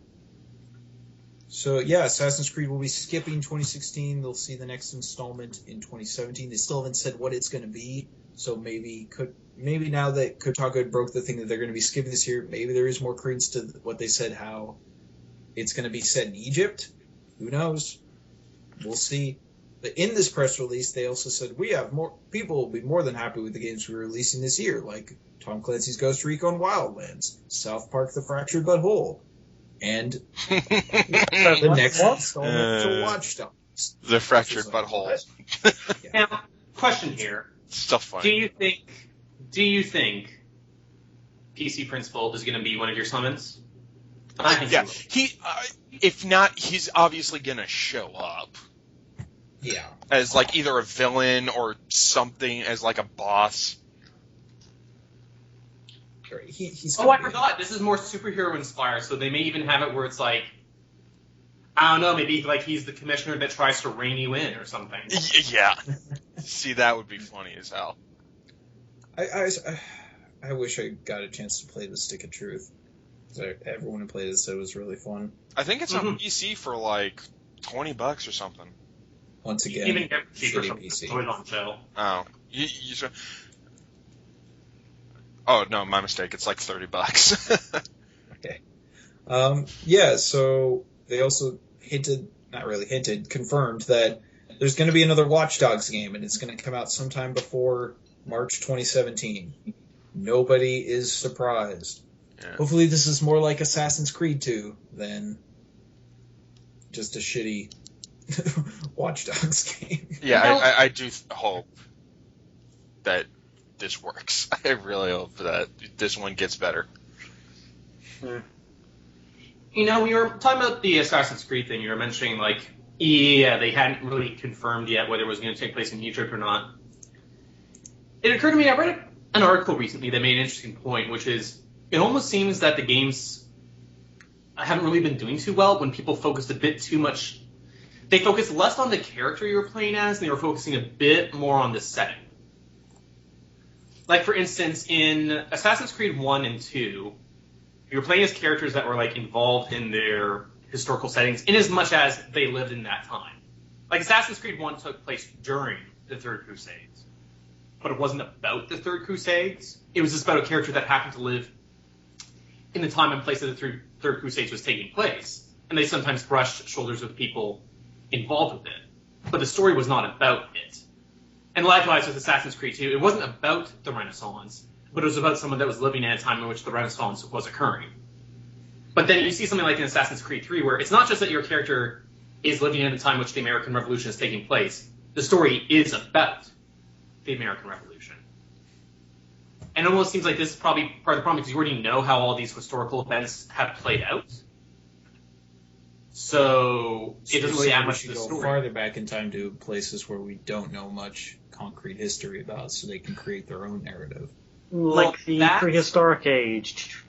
So yeah, Assassin's Creed will be skipping 2016. They'll see the next installment in 2017. They still haven't said what it's going to be. So maybe now that Kotaku had broke the thing that they're going to be skipping this year, maybe there is more credence to what they said, how it's going to be set in Egypt. Who knows? We'll see. But in this press release, they also said people will be more than happy with the games we're releasing this year, like Tom Clancy's Ghost Recon Wildlands, South Park: The Fractured But Whole, and the next installment to Watch Dogs. The Fractured But Whole. Now, question here. Still funny. Do you think PC Principal is going to be one of your summons? I think he if not, he's obviously going to show up. Yeah. As like either a villain or something, as like a boss. He's I forgot. This is more superhero inspired, so they may even have it where it's like, I don't know, maybe like he's the commissioner that tries to rein you in or something. Yeah. See, that would be funny as hell. I wish I got a chance to play the Stick of Truth. Everyone who played it said it was really fun. I think it's on PC for like $20 or something. Once again, even get cheaper shitty PC. On sale. Oh, oh no, my mistake. It's like $30. Okay. Yeah. So they also confirmed that there's going to be another Watch Dogs game, and it's going to come out sometime before March 2017. Nobody is surprised. Yeah. Hopefully this is more like Assassin's Creed 2 than just a shitty Watch Dogs game. Yeah, I do hope that this works. I really hope that this one gets better. You know, we were talking about the Assassin's Creed thing. You were mentioning, like, yeah, they hadn't really confirmed yet whether it was going to take place in Egypt or not. It occurred to me, I read an article recently that made an interesting point, which is, it almost seems that the games haven't really been doing too well when people focused a bit too much. They focused less on the character you were playing as, and they were focusing a bit more on the setting. Like, for instance, in Assassin's Creed 1 and 2, you were playing as characters that were, like, involved in their historical settings, in as much as they lived in that time. Like, Assassin's Creed 1 took place during the Third Crusades, but it wasn't about the Third Crusades. It was just about a character that happened to live in the time and place that the Third Crusades was taking place, and they sometimes brushed shoulders with people involved with it. But the story was not about it. And likewise with Assassin's Creed 2, it wasn't about the Renaissance, but it was about someone that was living in a time in which the Renaissance was occurring. But then you see something like in Assassin's Creed 3, where it's not just that your character is living in a time in which the American Revolution is taking place. The story is about the American Revolution. And it almost seems like this is probably part of the problem, because you already know how all these historical events have played out. So it doesn't really add much to the story. Go farther back in time to places where we don't know much concrete history about, so they can create their own narrative. Like the prehistoric age.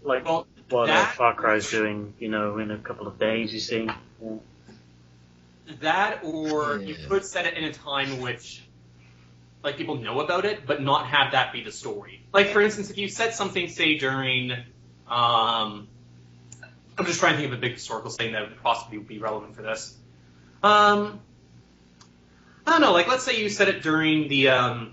Like what Far Cry's doing, in a couple of days, you see. Yeah. That, or you could set it in a time in which, like, people know about it, but not have that be the story. Like, for instance, if you set something, say, during, I'm just trying to think of a big historical setting that would possibly be relevant for this. I don't know, like, let's say you set it during the,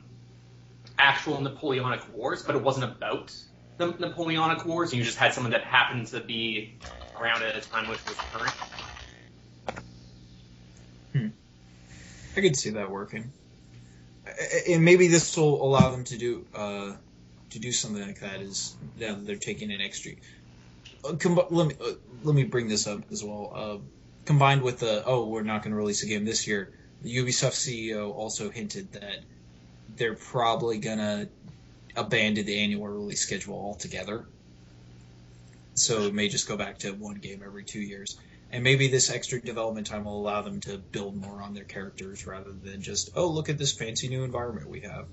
actual Napoleonic Wars, but it wasn't about the Napoleonic Wars, and you just had someone that happened to be around at a time which was current. I could see that working. And maybe this will allow them to do something like that. Is now that they're taking an extra. Let me bring this up as well. Combined with we're not going to release a game this year. The Ubisoft CEO also hinted that they're probably going to abandon the annual release schedule altogether. So it may just go back to one game every 2 years. And maybe this extra development time will allow them to build more on their characters rather than just, look at this fancy new environment we have.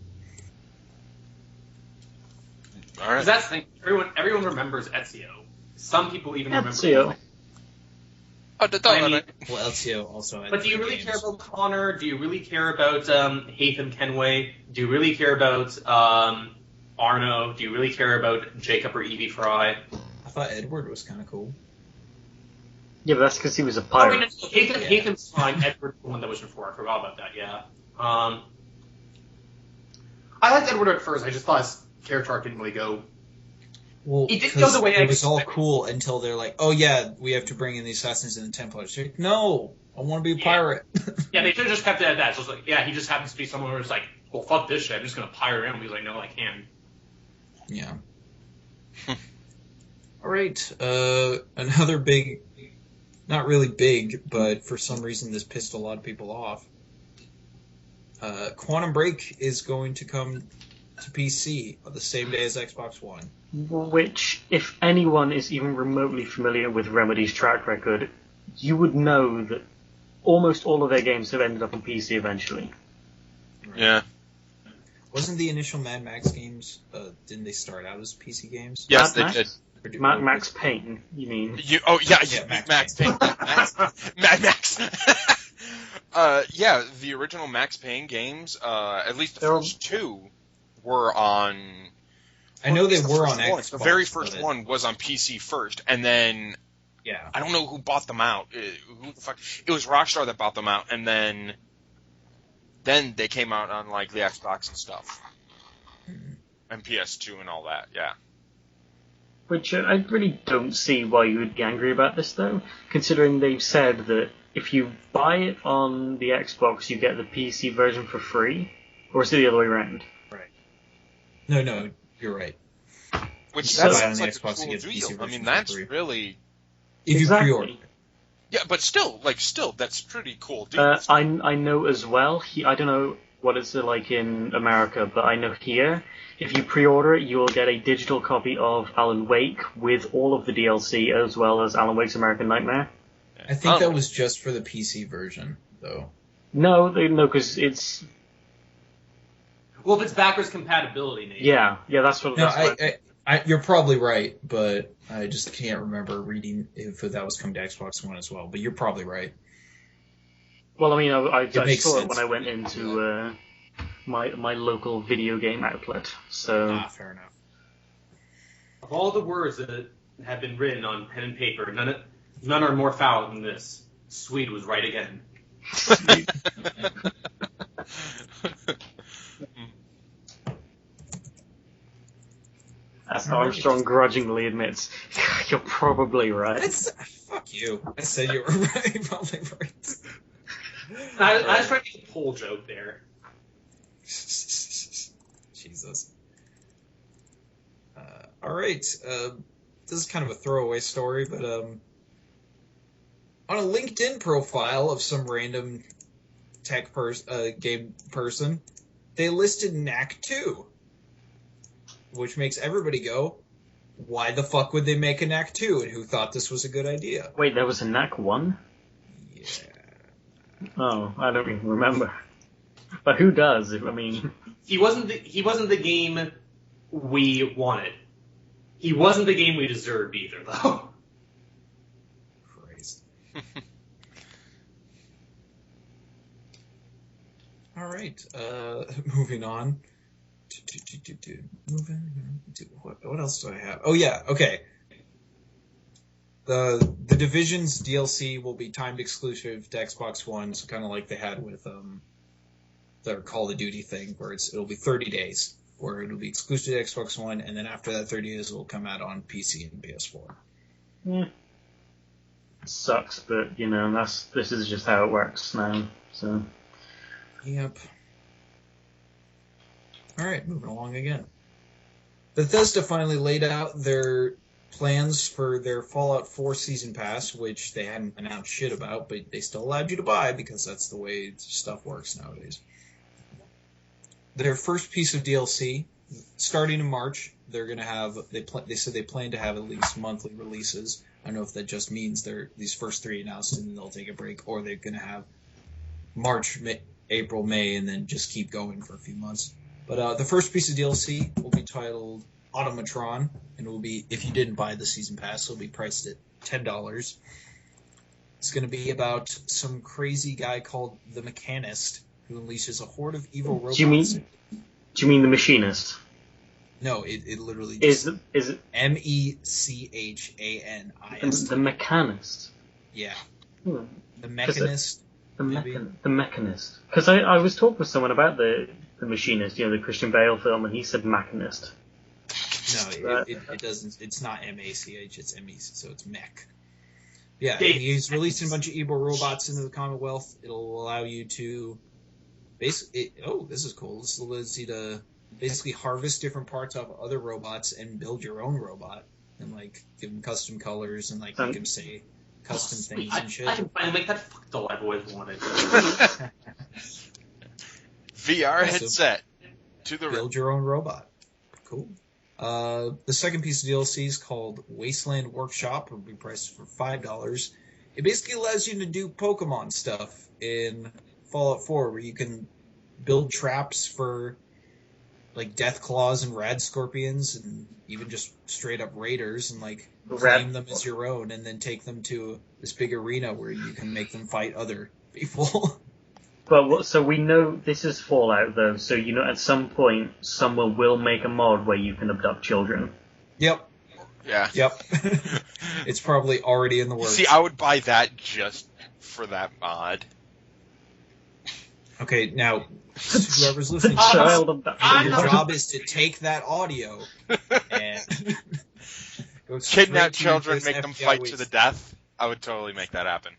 All right. That's the thing. Everyone remembers Ezio. Some people even remember Ezio. Well, Ezio also had. But do you really care about Connor? Do you really care about Haytham Kenway? Do you really care about Arno? Do you really care about Jacob or Evie Fry? I thought Edward was kind of cool. Yeah, but that's because he was a pirate. Haytham's fine. Edward's the one that was before. I forgot about that, yeah. I liked Edward at first. I just thought his character arc didn't really go... Well, it didn't go the way it was all cool until they're like, oh yeah, we have to bring in the Assassins and the Templars. Like, no, I want to be a pirate. Yeah, they should have just kept it at that. So it's like, yeah, he just happens to be someone who's like, well, fuck this shit. I'm just going to pirate him. He's like, no, I can't. Yeah. All right. Another big... Not really big, but for some reason this pissed a lot of people off. Quantum Break is going to come to PC on the same day as Xbox One. Which, if anyone is even remotely familiar with Remedy's track record, you would know that almost all of their games have ended up on PC eventually. Yeah. Wasn't the initial Mad Max games? Didn't they start out as PC games? Yes, Mad they Max? did. Max Payne, you mean? Max Payne. Mad Max. The original Max Payne games, at least the first two, were on. I know they were on Xbox. The very first one was on PC first, and then I don't know who bought them out. Who the fuck? It was Rockstar that bought them out, and then they came out on like the Xbox and stuff, and PS2 and all that. Yeah. Which I really don't see why you would be angry about this, though, considering they've said that if you buy it on the Xbox, you get the PC version for free, or is it the other way around? Right. No, you're right. Which sounds like a cool deal. I mean, that's really if you pre-order. Yeah, but still, that's pretty cool deal. I know as well. I don't know what it's like in America, but I know here, if you pre-order it, you will get a digital copy of Alan Wake with all of the DLC, as well as Alan Wake's American Nightmare. I think that was just for the PC version, though. No, because it's... Well, if it's backwards compatibility, Nate. Yeah, that's what... No, you're probably right, but I just can't remember reading if that was coming to Xbox One as well, but you're probably right. Well, I mean, I saw it sense. when I went into my local video game outlet, so... Fair enough. Of all the words that have been written on pen and paper, none are more foul than this. Swede was right again. As Armstrong grudgingly admits, you're probably right. Fuck you. I said you were right, probably right. I was trying to make a poll joke there. Jesus. Alright, this is kind of a throwaway story, but on a LinkedIn profile of some random tech game person, they listed Knack 2. Which makes everybody go, why the fuck would they make a Knack 2, and who thought this was a good idea? Wait, there was a Knack 1? Yeah. Oh, I don't even remember. But who does? I mean... He wasn't the game we wanted. He wasn't the game we deserved either, though. Christ. Alright, moving on. What else do I have? Oh yeah, okay. The Division's DLC will be timed exclusive to Xbox One, so kind of like they had with their Call of Duty thing, where it'll be 30 days, where it'll be exclusive to Xbox One, and then after that 30 days, it'll come out on PC and PS4. Yeah. Sucks, but this is just how it works now. So. Yep. Alright, moving along again. Bethesda finally laid out their plans for their Fallout 4 Season Pass, which they hadn't announced shit about, but they still allowed you to buy because that's the way stuff works nowadays. Their first piece of DLC, starting in March, they're going to have, they said they plan to have at least monthly releases. I don't know if that just means these first 3 announced and then they'll take a break, or they're going to have March, April, May, and then just keep going for a few months. But the first piece of DLC will be titled Automatron, and it will be, if you didn't buy the Season Pass, it'll be priced at $10. It's going to be about some crazy guy called the Mechanist, who unleashes a horde of evil robots. Do you mean the Machinist? No, it literally just... Is it... Mechanist. The Mechanist? Yeah. Hmm. The Mechanist. The Mechanist. Because I was talking with someone about the Machinist, the Christian Bale film, and he said Mechanist. No, it doesn't. It's not MACH, it's MEC, so it's mech. Yeah, he's releasing a bunch of evil robots into the Commonwealth. It'll allow you to basically... this is cool. This allows you to basically harvest different parts of other robots and build your own robot. And, give them custom colors and, make them say custom things and shit. I can finally make that fuck doll I've always wanted. VR headset to the build your own robot. Cool. The second piece of DLC is called Wasteland Workshop. It'll be priced for $5. It basically allows you to do Pokemon stuff in Fallout 4, where you can build traps for like Death Claws and Rad Scorpions, and even just straight up Raiders, and like Rad- claim them as your own, and then take them to this big arena where you can make them fight other people. So we know this is Fallout, though, so at some point someone will make a mod where you can abduct children. Yep. Yeah. Yep. It's probably already in the works. See, I would buy that just for that mod. Okay, now, whoever's listening, Child abduction. your job is to take that audio and go straight Kidnap to children, this make them FBI fight waste. to the death. I would totally make that happen.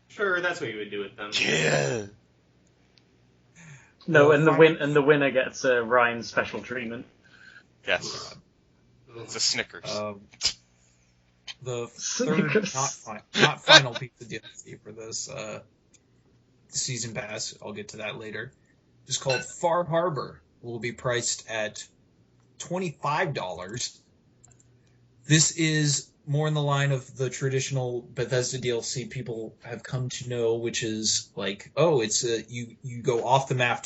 Sure, that's what you would do with them. Yeah. No, and the winner gets Ryan's special treatment. Yes. It's a Snickers. The Snickers. third, not final piece of DLC for this season pass, I'll get to that later, is called Far Harbor. Will be priced at $25. This is more in the line of the traditional Bethesda DLC people have come to know, which is like, oh, it's you go off the map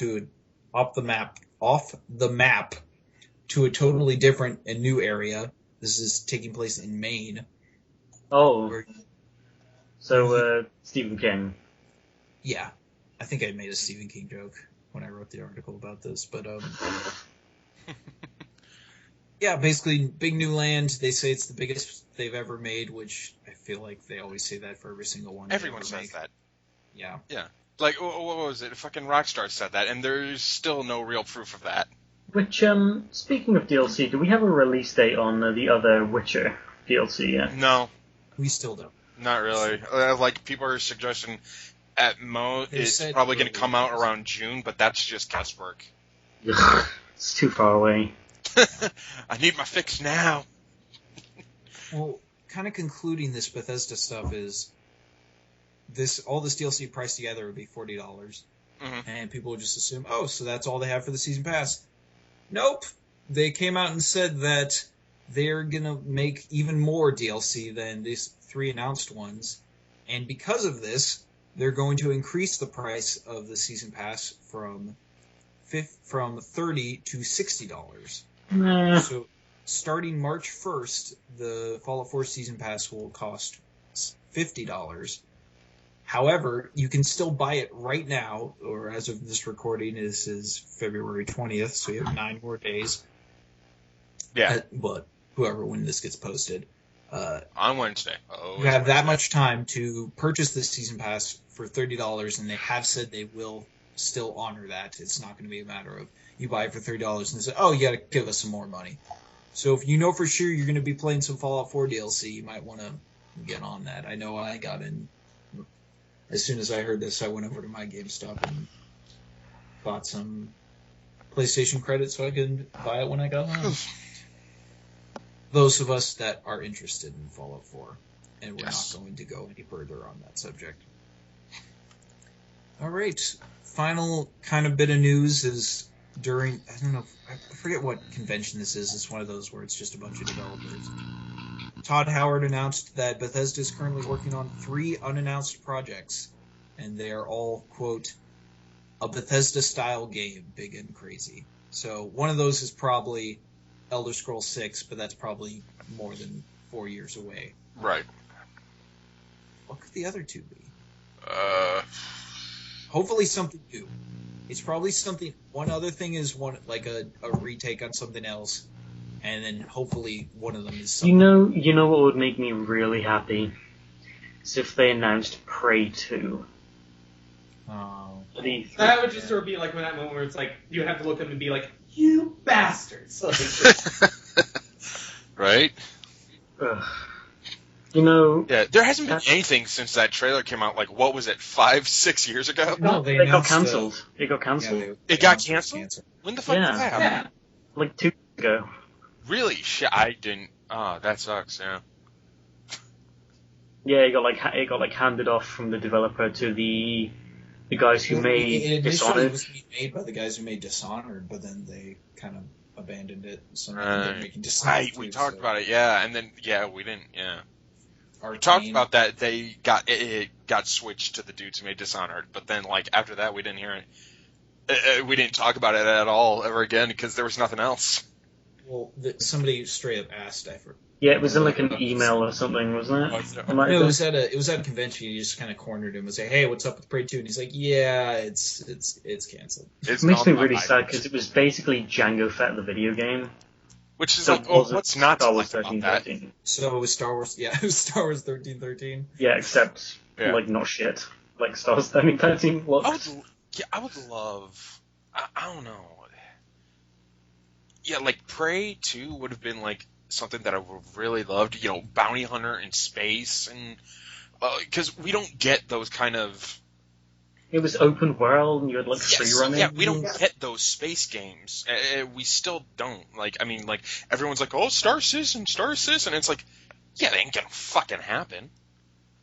to a totally different and new area. This is taking place in Maine. Oh. So, Stephen King. Yeah, I think I made a Stephen King joke when I wrote the article about this, but yeah, basically big new land. They say it's the biggest they've ever made, which I feel like they always say that for every single one. Everyone says that. Yeah. Yeah. Like, what was it? Fucking Rockstar said that, and there's still no real proof of that. Which, speaking of DLC, do we have a release date on the other Witcher DLC yet? No, We still don't. not really. Like, people are suggesting at it's said probably going to early come out days. around June, but that's just guesswork. It's too far away. I need my fix now. Well, kind of concluding this Bethesda stuff is all this DLC priced together would be $40, Mm-hmm. and people would just assume, oh, so that's all they have for the season pass. Nope. They came out and said that they're gonna make even more DLC than these 3 announced ones, and because of this, they're going to increase the price of the season pass from $30 to $60. Nah. So, starting March 1st, the Fallout 4 Season Pass will cost $50. However, you can still buy it right now, or as of this recording, this is February 20th, so you have 9 more days. Yeah. But when this gets posted, On Wednesday. Oh, you have that much time to purchase this Season Pass for $30, and they have said they will still honor that. It's not going to be a matter of you buy it for $30 and they say, oh, you got to give us some more money. So if you know for sure you're going to be playing some Fallout 4 DLC, you might want to get on that. I know I got in. As soon as I heard this, I went over to my GameStop and bought some PlayStation credits so I could buy it when I got home. Those of us that are interested in Fallout 4, and we're not going to go any further on that subject. All right. Final kind of bit of news is during, I don't know, I forget what convention this is. It's one of those where it's just a bunch of developers. Todd Howard announced that Bethesda is currently working on 3 unannounced projects, and they are all, quote, a Bethesda-style game, big and crazy. So one of those is probably Elder Scrolls 6, but that's probably more than 4 years away. Right. What could the other 2 be? Hopefully something new. It's probably something. One other thing is a retake on something else, and then hopefully one of them is something. You know what would make me really happy? Is if they announced Prey 2. Oh. That would just sort of be like that moment where it's like you have to look at them and be like, "You bastards!" Like, Right? Ugh. Yeah, there hasn't been anything since that trailer came out. Like, what was it, 5-6 years ago? No, they got cancelled. It got cancelled. It got canceled? When the fuck did that happen? yeah. Like 2 years ago. Really? Shit, I didn't. Oh, that sucks. Yeah. Yeah, it got handed off from the developer to the guys who made It initially Dishonored. was made by the guys who made Dishonored, but then they kind of abandoned it. So now they're making Dishonored. Right, we talked about it. Yeah, and then we didn't. Yeah. Arcane. We talked about that. They got it got switched to the dudes who made Dishonored, but then after that we didn't hear We didn't talk about it at all ever again because there was nothing else. Well, somebody straight up asked. Yeah, it was in like an email or something, wasn't it? No, it was at a convention. You just kind of cornered him and say, "Hey, what's up with Prey 2?" And he's like, "Yeah, it's canceled." It makes me really sad because it was basically Jango Fett the video game. Which is like, oh, what's not to like about that? So it was Star Wars. Yeah, it was Star Wars 1313. Yeah, except like not shit. Like Star Wars 1313 looks. I would love. I don't know. Yeah, like Prey 2 would have been like something that I would have really loved. You know, bounty hunter in space, and because we don't get those kind of. It was open world, and you had like free running. Yeah, we don't get those space games. We still don't. Like, I mean, like everyone's like, "Oh, Star Citizen," and it's like, yeah, they ain't gonna fucking happen.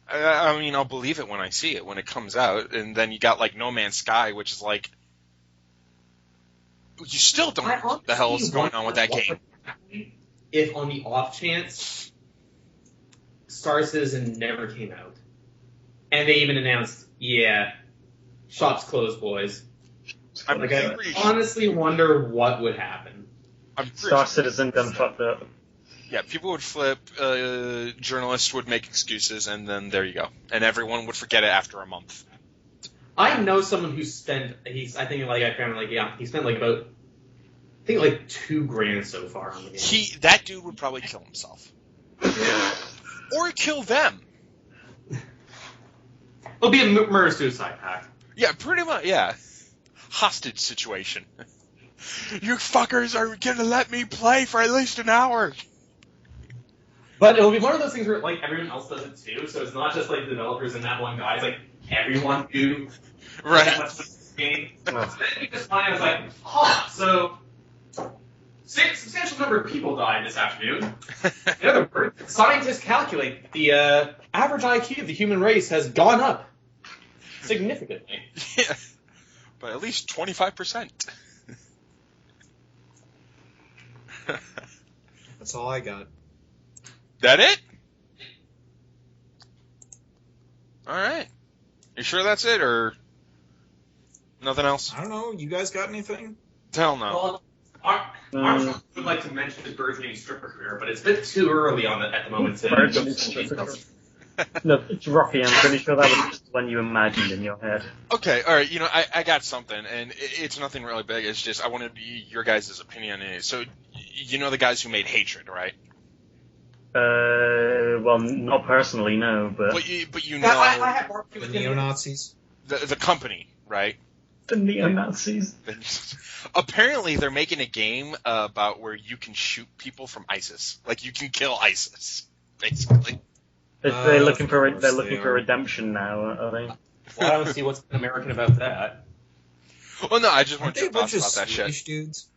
I mean, I'll believe it when I see it when it comes out, and then you got like No Man's Sky, which is like, you still don't know what the hell is going on with that game. If on the off chance Star Citizen never came out, and they even announced, yeah, shop's closed, boys. I honestly wonder what would happen. Star Citizen done fucked up. Yeah, people would flip, journalists would make excuses, and then there you go. And everyone would forget it after a month. I know someone who spent, he spent like about, I think like $2,000 so far on the game. That dude would probably kill himself. Or kill them. It'll be a murder-suicide pact. Yeah, pretty much, yeah. Hostage situation. You fuckers are gonna let me play for at least an hour. But it'll be one of those things where like everyone else does it too, so it's not just like the developers and that one guy. It's like everyone do that much game. So then you just find out like, so substantial number of people died this afternoon. In other words, scientists calculate the average IQ of the human race has gone up significantly. Yeah, by at least 25%. That's all I got. That it? Alright. You sure that's it, or nothing else? I don't know. You guys got anything? Hell no. Well, Armstrong would like to mention his burgeoning stripper career, but it's a bit too early at the moment to go full details. No, it's Rocci. I'm pretty sure that was just one you imagined in your head. Okay, alright, you know, I got something, and it's nothing really big, it's just, I wanted your guys' opinion on it. So, you know the guys who made Hatred, right? Well, not personally, no, but you know... I have the neo-Nazis? The company, right? The neo-Nazis. Apparently, they're making a game about where you can shoot people from ISIS. Like, you can kill ISIS, basically. They're looking for redemption now, are they? Well, I don't see what's American about that. Well, no, I just want your Aren't they a bunch thoughts of about that shit. Swedish dudes?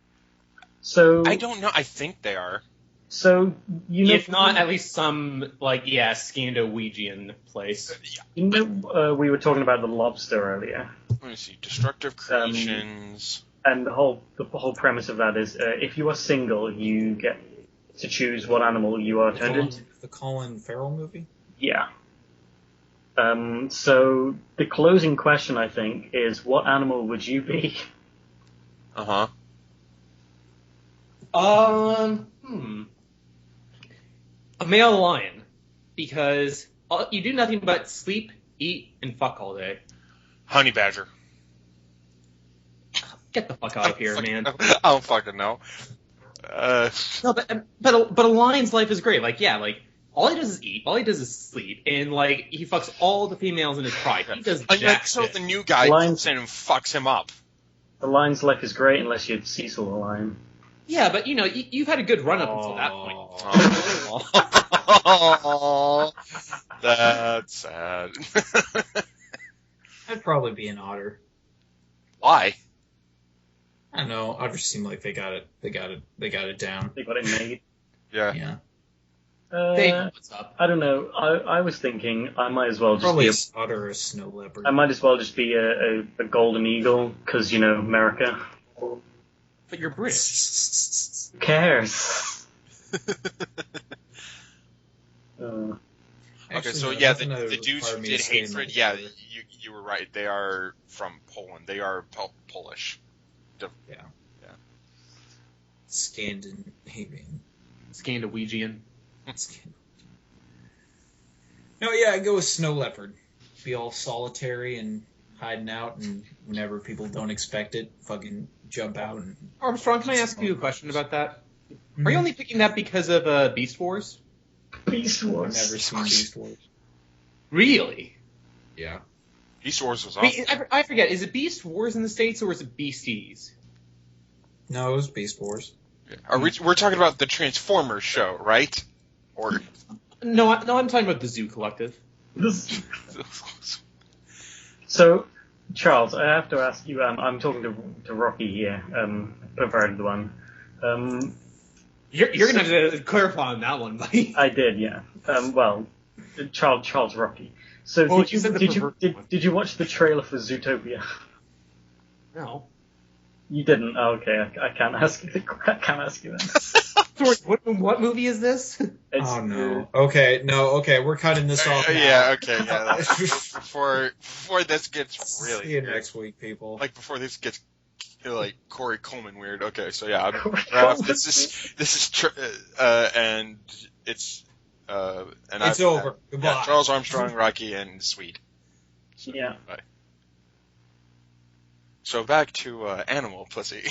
So I don't know. I think they are. So you know, if not, at least some Scandinavian place. You know, we were talking about the lobster earlier. Let me see. Destructive creations. And the whole premise of that is, if you are single, you get to choose what animal you are turned into. The Colin Farrell movie? Yeah. So the closing question, I think, is what animal would you be? Uh-huh. A male lion, because you do nothing but sleep, eat, and fuck all day. Honey badger. Get the fuck out of here, man. I don't fucking know. No, but a lion's life is great. All he does is eat, all he does is sleep, and he fucks all the females in his pride. He does jack so shit. the new guy comes in and fucks him up. The lion's life is great unless you're Cecil the lion. Yeah, but you've had a good run up until that point. Oh, that's sad. I'd probably be an otter. Why? I don't know. Otters seem like they got it down. They got it made. Yeah. Yeah. Hey, what's up? I don't know. I was thinking I might as well just Probably be an otter or a snow leopard. I might as well just be a golden eagle, because, America. But you're British. Who cares? Hey, Okay, Actually, so no, yeah, nothing that the would dudes require who me to did stay in Hatred, that yeah, order. you were right. They are from Poland. They are Polish. Yeah. Yeah. Scandinavian. Scandinavian. No, yeah, I go with snow leopard. Be all solitary and hiding out, and whenever people don't expect it, fucking jump out. And Armstrong, can I ask you a question about that? Mhm. Are you only picking that because of Beast Wars? Beast I've Wars. never seen Beast Wars. Really? Yeah. Beast Wars was Wait, awesome. I forget. Is it Beast Wars in the States or is it Beasties? No, it was Beast Wars. We're talking about the Transformers show, right? Or No, I'm talking about the Zoo Collective. So, Charles, I have to ask you. I'm talking to Rocky here, perverted one. You're gonna have to clarify on that one, buddy. I did, yeah. Well, Charles Rocky. So Oh, did you said the did perverted one. did you watch the trailer for Zootopia? No. You didn't. Oh, okay, I can't ask you. I can't ask you then. Sorry, what movie is this? It's, Oh no. Okay, we're cutting this off now. yeah, okay, yeah. Before this gets really See you weird. next week, people. Like before this gets like Corey Coleman weird. Okay, so yeah, Corey Ralph, Coleman. this is and it's and It's over. Goodbye. Yeah, Charles Armstrong, Rocci, and Swede. So, Yeah. bye. So back to Animal Pussy.